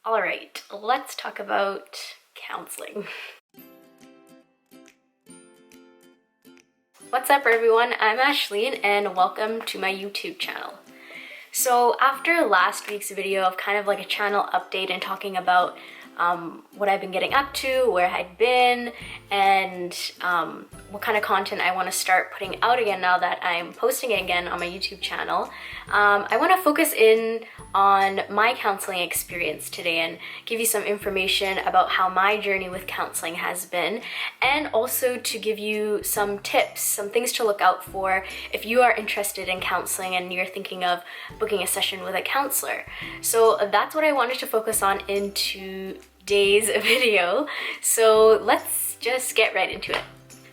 All right, let's talk about counseling. What's up everyone, I'm Ashleen and welcome to my YouTube channel. So after last week's video of kind of like a channel update and talking about what I've been getting up to, where I'd been, and what kind of content I want to start putting out again now that I'm posting it again on my YouTube channel, I want to focus in on my counseling experience today and give you some information about how my journey with counseling has been, and also to give you some tips, some things to look out for if you are interested in counseling and you're thinking of booking a session with a counselor. So that's what I wanted to focus on in today's video. So let's just get right into it.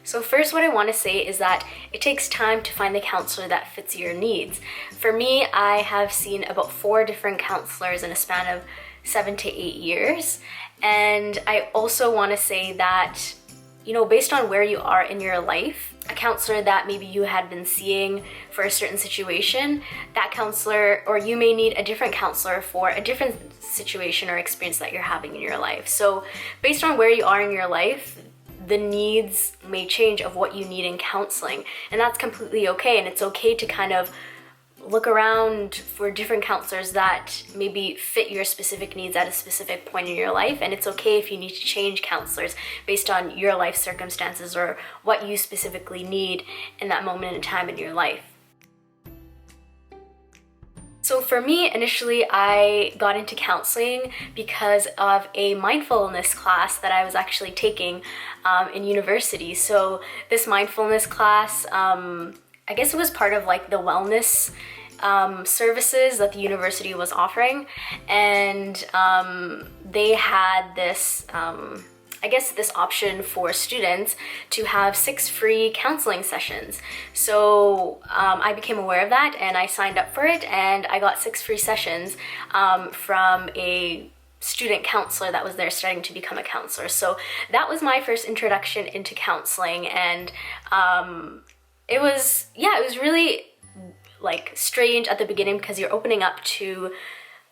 So first, what I want to say is that it takes time to find the counselor that fits your needs. For me, I have seen about 4 different counselors in a span of 7 to 8 years. And I also want to say that, you know, based on where you are in your life, a counselor that maybe you had been seeing for a certain situation, that counselor, or you may need a different counselor for a different situation or experience that you're having in your life. So based on where you are in your life, the needs may change of what you need in counseling, and that's completely okay. And it's okay to kind of look around for different counselors that maybe fit your specific needs at a specific point in your life, and it's okay if you need to change counselors based on your life circumstances or what you specifically need in that moment in time in your life. So for me, initially I got into counseling because of a mindfulness class that I was actually taking in university. So this mindfulness class, I guess it was part of like the wellness services that the university was offering, and they had this this option for students to have 6 free counseling sessions. So I became aware of that and I signed up for it, and I got 6 free sessions from a student counselor that was there starting to become a counselor. So that was my first introduction into counseling, and it was really like strange at the beginning because you're opening up to,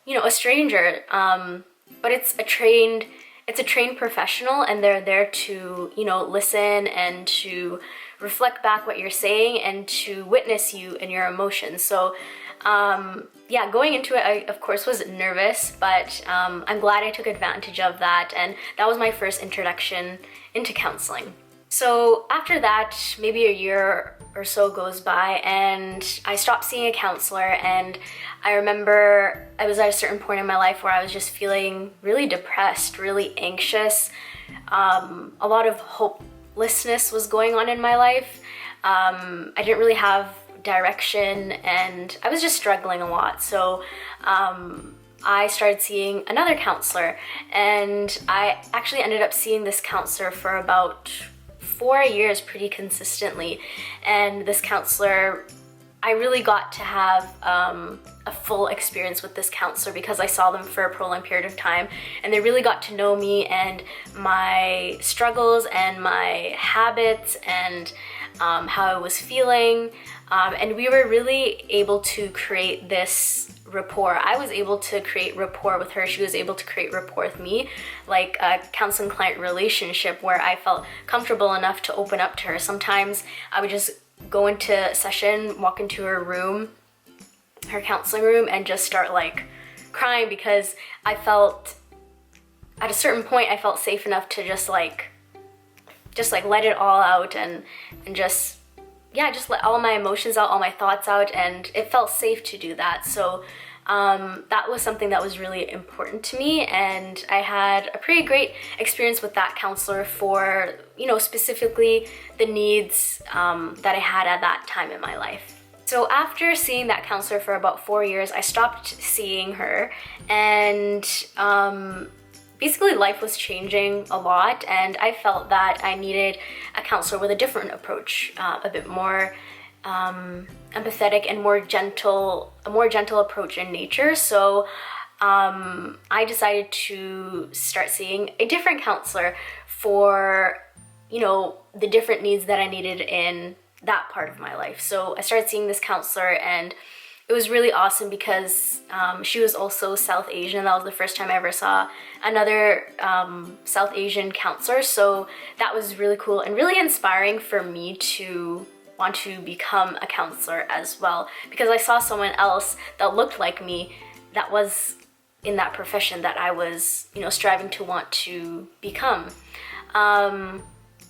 you know, a stranger, but it's a trained professional, and they're there to, you know, listen and to reflect back what you're saying and to witness you and your emotions. So going into it, I of course was nervous, but I'm glad I took advantage of that, and that was my first introduction into counseling. So after that, maybe a year or so goes by and I stopped seeing a counselor, and I remember I was at a certain point in my life where I was just feeling really depressed, really anxious. A lot of hopelessness was going on in my life. I didn't really have direction and I was just struggling a lot. So I started seeing another counselor, and I actually ended up seeing this counselor for about 4 years pretty consistently. And this counselor, I really got to have a full experience with this counselor because I saw them for a prolonged period of time, and they really got to know me and my struggles and my habits and how I was feeling, and we were really able to create this rapport. I was able to create rapport with her. She was able to create rapport with me, like a counseling client relationship where I felt comfortable enough to open up to her. Sometimes I would just go into a session, walk into her room, her counseling room, and just start like crying because I felt, at a certain point, I felt safe enough to just like let it all out and just let all my emotions out, all my thoughts out, and it felt safe to do that. So that was something that was really important to me, and I had a pretty great experience with that counselor for, you know, specifically the needs that I had at that time in my life. So after seeing that counselor for about 4 years, I stopped seeing her, and basically life was changing a lot, and I felt that I needed a counselor with a different approach, a bit more empathetic and a more gentle approach in nature. So I decided to start seeing a different counselor for, you know, the different needs that I needed in that part of my life. So I started seeing this counselor, and it it was really awesome because she was also South Asian. That was the first time I ever saw another South Asian counselor. So that was really cool and really inspiring for me to want to become a counselor as well, because I saw someone else that looked like me that was in that profession that I was, striving to want to become.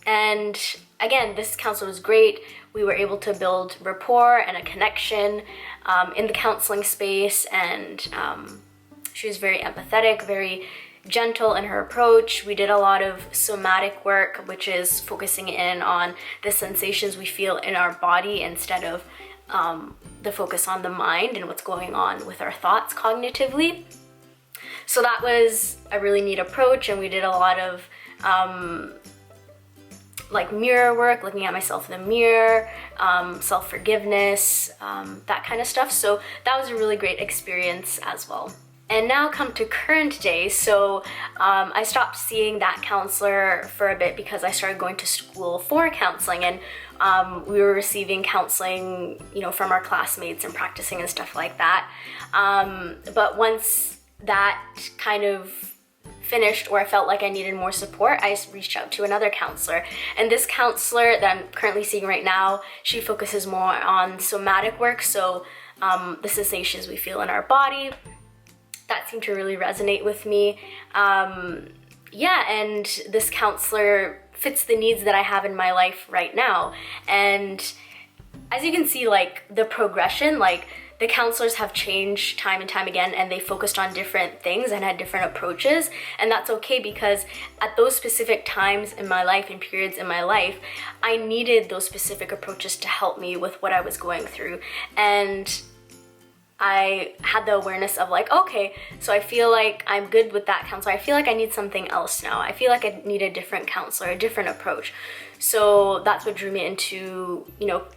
And again, this counselor was great. We were able to build rapport and a connection in the counseling space, and she was very empathetic, very gentle in her approach. We did a lot of somatic work, which is focusing in on the sensations we feel in our body instead of the focus on the mind and what's going on with our thoughts cognitively. So that was a really neat approach, and we did a lot of like mirror work, looking at myself in the mirror, self-forgiveness, that kind of stuff. So that was a really great experience as well. And now come to current day. So I stopped seeing that counselor for a bit because I started going to school for counseling, and we were receiving counseling, from our classmates and practicing and stuff like that. But once that kind of finished, or I felt like I needed more support, I reached out to another counselor. And this counselor that I'm currently seeing right now, she focuses more on somatic work. So the sensations we feel in our body. That seemed to really resonate with me. And this counselor fits the needs that I have in my life right now. And as you can see, like the progression, like the counselors have changed time and time again, and they focused on different things and had different approaches. And that's okay, because at those specific times in my life and periods in my life, I needed those specific approaches to help me with what I was going through. And I had the awareness of like, okay, so I feel like I'm good with that counselor. I feel like I need something else now. I feel like I need a different counselor, a different approach. So that's what drew me into,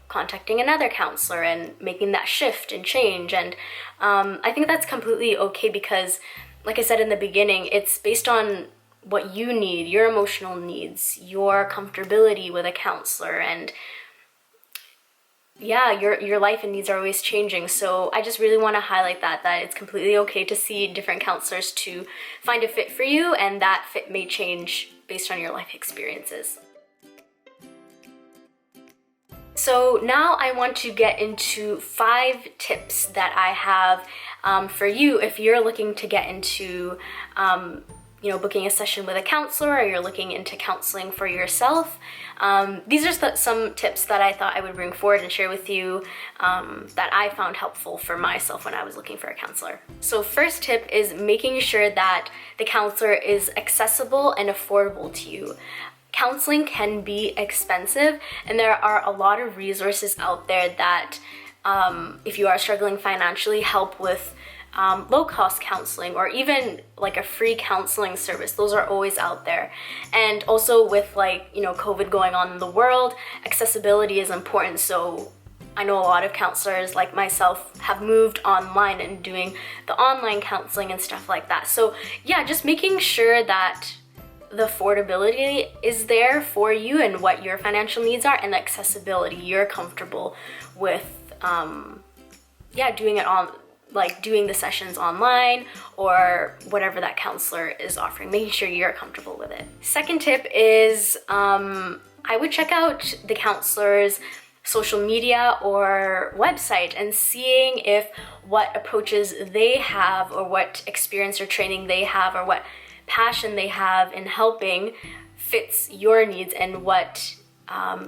contacting another counselor and making that shift and change. And I think that's completely okay, because like I said in the beginning, it's based on what you need, your emotional needs, your comfortability with a counselor, and your life and needs are always changing. So I just really want to highlight that it's completely okay to see different counselors to find a fit for you, and that fit may change based on your life experiences. So now I want to get into 5 tips that I have for you if you're looking to get into booking a session with a counselor, or you're looking into counseling for yourself. These are some tips that I thought I would bring forward and share with you that I found helpful for myself when I was looking for a counselor. So first tip is making sure that the counselor is accessible and affordable to you. Counseling can be expensive, and there are a lot of resources out there that, if you are struggling financially, help with low-cost counseling, or even like a free counseling service. Those are always out there. And also with COVID going on in the world, accessibility is important. So I know a lot of counselors like myself have moved online and doing the online counseling and stuff like that. So just making sure that the affordability is there for you and what your financial needs are, and the accessibility, you're comfortable with doing it on, like doing the sessions online or whatever that counselor is offering, making sure you're comfortable with it. Second tip is I would check out the counselor's social media or website and seeing if what approaches they have, or what experience or training they have, or what passion they have in helping fits your needs and what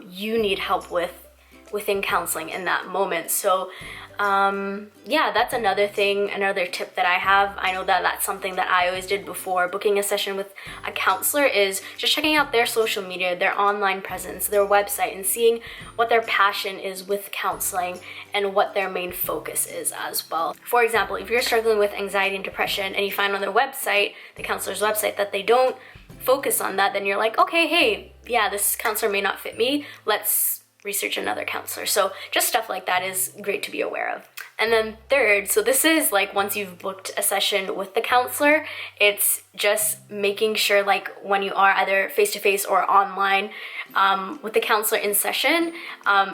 you need help with within counseling in that moment. So that's another tip that I have. I know that that's something that I always did before booking a session with a counselor, is just checking out their social media, their online presence, their website, and seeing what their passion is with counseling and what their main focus is as well. For example, if you're struggling with anxiety and depression and you find on their website, the counselor's website, that they don't focus on that, then you're like, okay, hey, this counselor may not fit me. Let's research another counselor. So just stuff like that is great to be aware of. And then third, so this is like once you've booked a session with the counselor, it's just making sure like when you are either face-to-face or online with the counselor in session,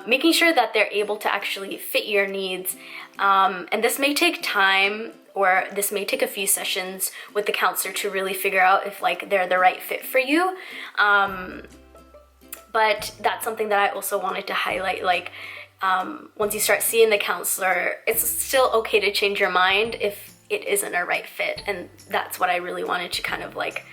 making sure that they're able to actually fit your needs. And this may take time, or this may take a few sessions with the counselor to really figure out if like they're the right fit for you. But that's something that I also wanted to highlight, like once you start seeing the counselor, it's still okay to change your mind if it isn't a right fit. And that's what I really wanted to kind of like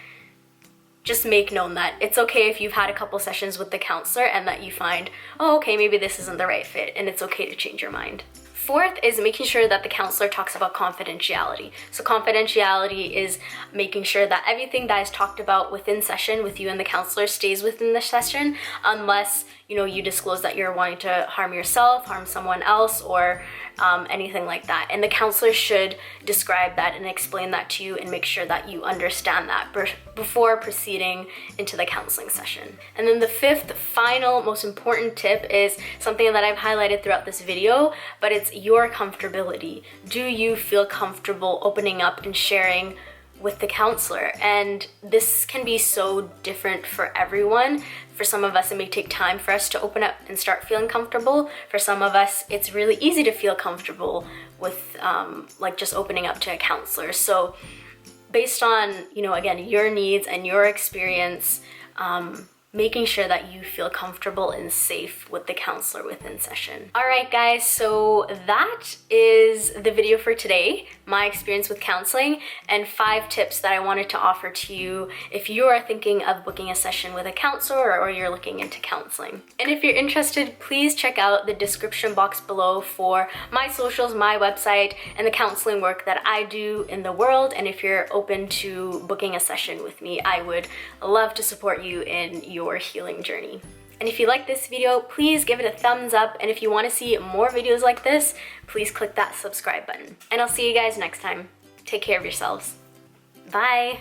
just make known, that it's okay if you've had a couple sessions with the counselor and that you find, oh, okay, maybe this isn't the right fit, and it's okay to change your mind. Fourth is making sure that the counselor talks about confidentiality. So confidentiality is making sure that everything that is talked about within session with you and the counselor stays within the session, unless you disclose that you're wanting to harm yourself, harm someone else, or anything like that. And the counselor should describe that and explain that to you and make sure that you understand that before proceeding into the counseling session. And then the fifth, final, most important tip is something that I've highlighted throughout this video, but it's your comfortability. Do you feel comfortable opening up and sharing with the counselor? And this can be so different for everyone. For some of us, it may take time for us to open up and start feeling comfortable. For some of us, it's really easy to feel comfortable with like just opening up to a counselor. So based on, again, your needs and your experience, making sure that you feel comfortable and safe with the counselor within session. All right, guys, so that is the video for today, my experience with counseling, and 5 tips that I wanted to offer to you if you are thinking of booking a session with a counselor or you're looking into counseling. And if you're interested, please check out the description box below for my socials, my website, and the counseling work that I do in the world. And if you're open to booking a session with me, I would love to support you in your healing journey. And if you like this video, please give it a thumbs up. And if you want to see more videos like this, please click that subscribe button. And I'll see you guys next time. Take care of yourselves. Bye.